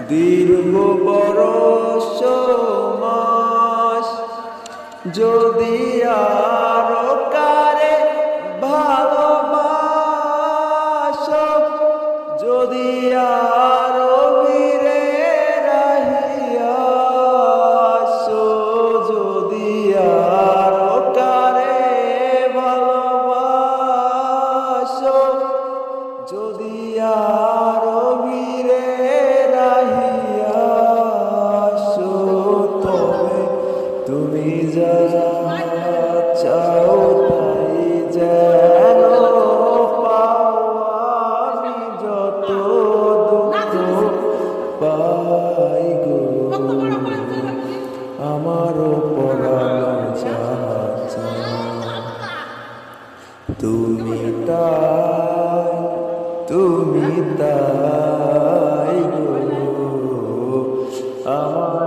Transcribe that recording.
দীর্ঘ বরষ মাস যদি আরো কারে ভালোবাসো, যদি আরো বীরে রাহিয়াসো, যদি আরো কারে ভালোবাসো, যদি আরো বীরে রাহিয়াসো, তবে তুমি যা চাও তাই যেন পাও, আমি যত দুঃখ পাই গো, আমারও পরাণ যাহা চায়। তুমি তাই গো, আমার